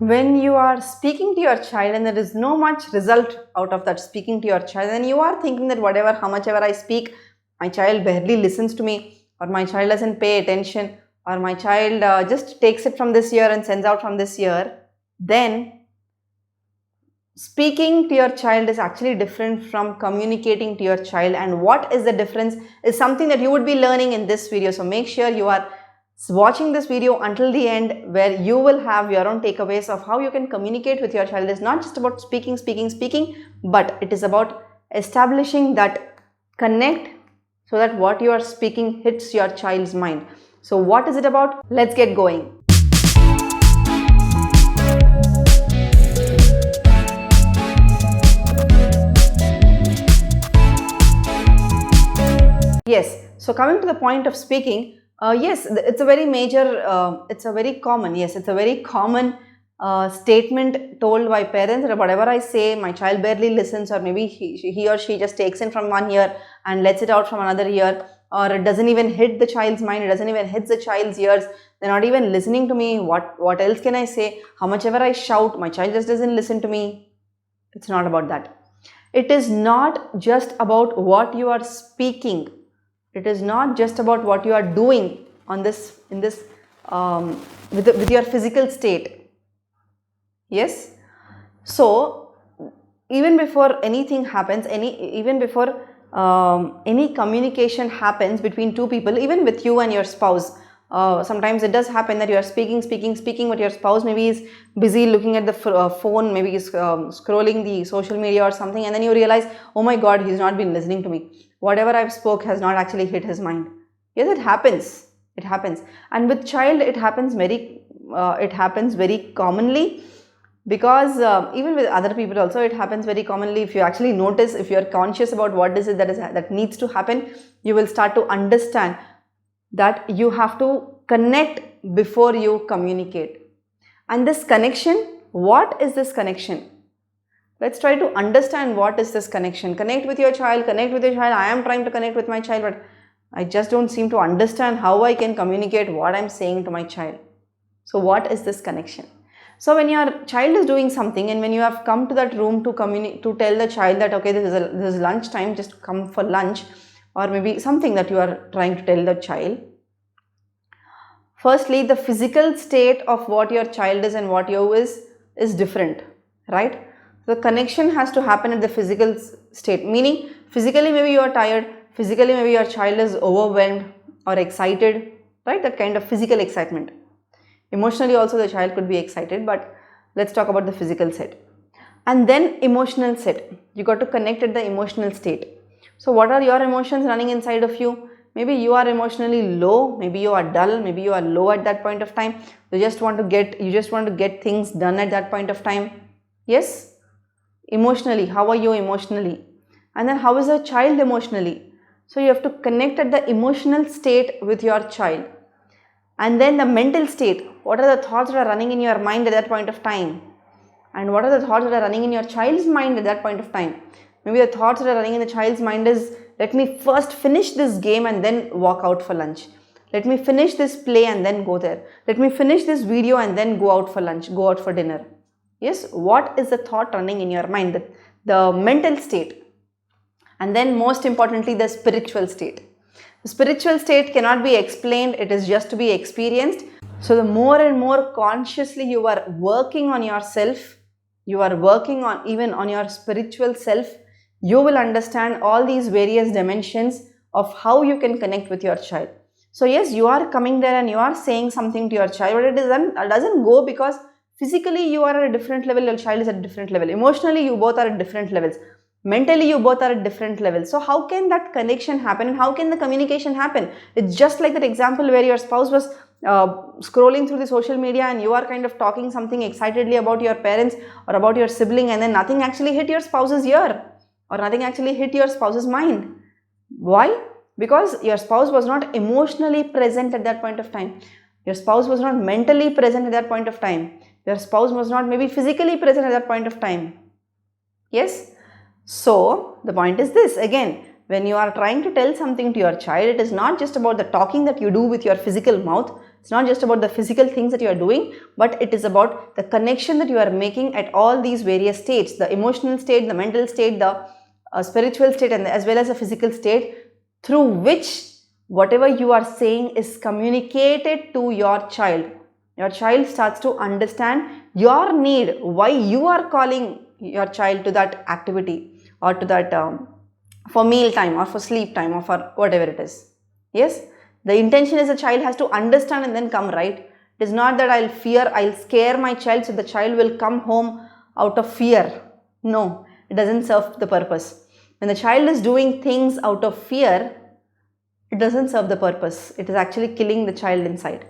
When you are speaking to your child and there is no much result out of that speaking to your child, then you are thinking that whatever, how much ever I speak, my child barely listens to me, or my child doesn't pay attention, or my child just takes it from this year and sends out from this year, then speaking to your child is actually different from communicating to your child. And what is the difference is something that you would be learning in this video. So make sure you are watching this video until the end, where you will have your own takeaways of how you can communicate with your child. It's not just about speaking, but it is about establishing that connect so that what you are speaking hits your child's mind. So what is it about? Let's get going. Yes, so coming to the point of speaking, yes, it's a very major, it's a very common statement told by parents that whatever I say, my child barely listens, or maybe he or she just takes in from one ear and lets it out from another ear, or it doesn't even hit the child's mind, it doesn't even hit the child's ears, they're not even listening to me. What else can I say? How much ever I shout, my child just doesn't listen to me. It's not about that. It is not just about what you are speaking. It is not just about what you are doing on this, in this, with your physical state. Yes. So even before anything happens, even before any communication happens between two people, even with you and your spouse, sometimes it does happen that you are speaking, but your spouse maybe is busy looking at the phone, maybe is scrolling the social media or something, and then you realize, oh my God, he's not been listening to me. Whatever I've spoke has not actually hit his mind. Yes, it happens. It happens. And with child, it happens very commonly, because even with other people also, it happens very commonly. If you actually notice, if you are conscious about what is it that needs to happen, you will start to understand that you have to connect before you communicate. And this connection, what is this connection? Let's try to understand what is this connection. Connect with your child, I am trying to connect with my child, but I just don't seem to understand how I can communicate what I'm saying to my child. So what is this connection? So when your child is doing something, and when you have come to that room to tell the child that, okay, this is lunch time, just come for lunch, or maybe something that you are trying to tell the child. Firstly, the physical state of what your child is and what you is different, right? The connection has to happen at the physical state, meaning physically maybe you are tired, physically maybe your child is overwhelmed or excited, right? That kind of physical excitement. Emotionally also the child could be excited, but let's talk about the physical set. And then emotional set. You got to connect at the emotional state. So what are your emotions running inside of you? Maybe you are emotionally low, maybe you are dull, maybe you are low at that point of time. You just want to get things done at that point of time. Yes? Emotionally, how are you emotionally? And then how is a child emotionally? So you have to connect at the emotional state with your child. And then the mental state. What are the thoughts that are running in your mind at that point of time? And what are the thoughts that are running in your child's mind at that point of time? Maybe the thoughts that are running in the child's mind is, let me first finish this game and then walk out for lunch. Let me finish this play and then go there. Let me finish this video and then go out for lunch, go out for dinner. Yes, what is the thought running in your mind? The mental state. And then most importantly, the spiritual state. The spiritual state cannot be explained, it is just to be experienced. So the more and more consciously you are working on yourself, you are working on even on your spiritual self, you will understand all these various dimensions of how you can connect with your child. So yes, you are coming there and you are saying something to your child, but it doesn't go, because physically you are at a different level, your child is at a different level. Emotionally, you both are at different levels. Mentally, you both are at different levels. So how can that connection happen and how can the communication happen? It's just like that example where your spouse was scrolling through the social media and you are kind of talking something excitedly about your parents or about your sibling, and then nothing actually hit your spouse's ear or nothing actually hit your spouse's mind. Why? Because your spouse was not emotionally present at that point of time. Your spouse was not mentally present at that point of time. Your spouse was not maybe physically present at that point of time. Yes? So, the point is this, again, when you are trying to tell something to your child, it is not just about the talking that you do with your physical mouth. It's not just about the physical things that you are doing, but it is about the connection that you are making at all these various states, the emotional state, the mental state, the spiritual state, and as well as the physical state, through which whatever you are saying is communicated to your child. Your child starts to understand your need, why you are calling your child to that activity or to that for meal time or for sleep time or for whatever it is. Yes, the intention is the child has to understand and then come, right? It is not that I'll scare my child so the child will come home out of fear. No, it doesn't serve the purpose. When the child is doing things out of fear, it doesn't serve the purpose. It is actually killing the child inside.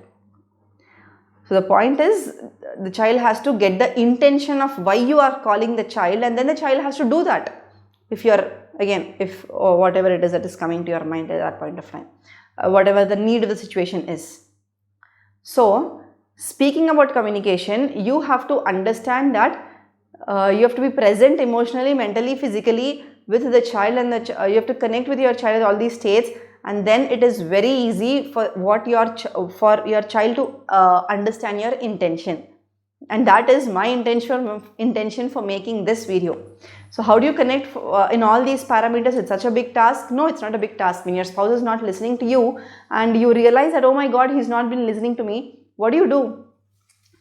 So the point is, the child has to get the intention of why you are calling the child, and then the child has to do that. If you are, again, if or whatever it is that is coming to your mind at that point of time, whatever the need of the situation is. So speaking about communication, you have to understand that you have to be present emotionally, mentally, physically with the child, and you have to connect with your child at all these states, and then it is very easy for your child to understand your intention. And that is my intention for making this video. So how do you connect in all these parameters? It's such a big task. No, it's not a big task. When your spouse is not listening to you and you realize that, oh my God, he's not been listening to me, what do?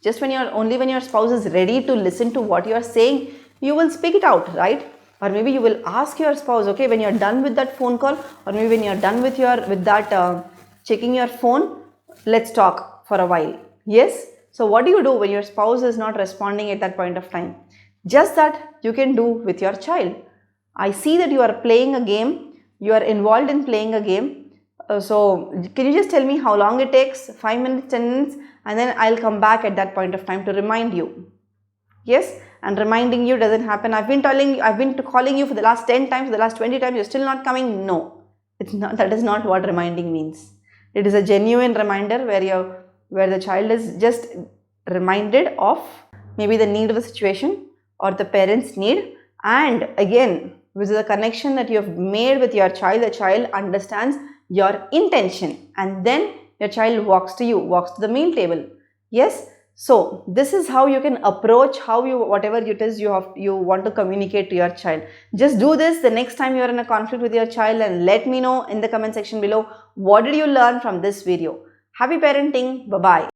Just when your spouse is ready to listen to what you are saying, you will speak it out, right? Or maybe you will ask your spouse, okay, when you're done with that phone call, or maybe when you're done with checking your phone, let's talk for a while. Yes. So what do you do when your spouse is not responding at that point of time? Just that you can do with your child. I see that you are playing a game. You are involved in playing a game. So can you just tell me how long it takes? 5 minutes, 10 minutes, and then I'll come back at that point of time to remind you. Yes, and reminding you doesn't happen. I've been calling you for the last 10 times, for the last 20 times, you're still not coming. No, it's not. That is not what reminding means. It is a genuine reminder where the child is just reminded of maybe the need of the situation or the parent's need, and again, with the connection that you have made with your child, the child understands your intention, and then your child walks to the meal table. Yes. So this is how you can approach whatever it is you want to communicate to your child. Just do this the next time you are in a conflict with your child, and let me know in the comment section below, what did you learn from this video. Happy parenting. Bye-bye.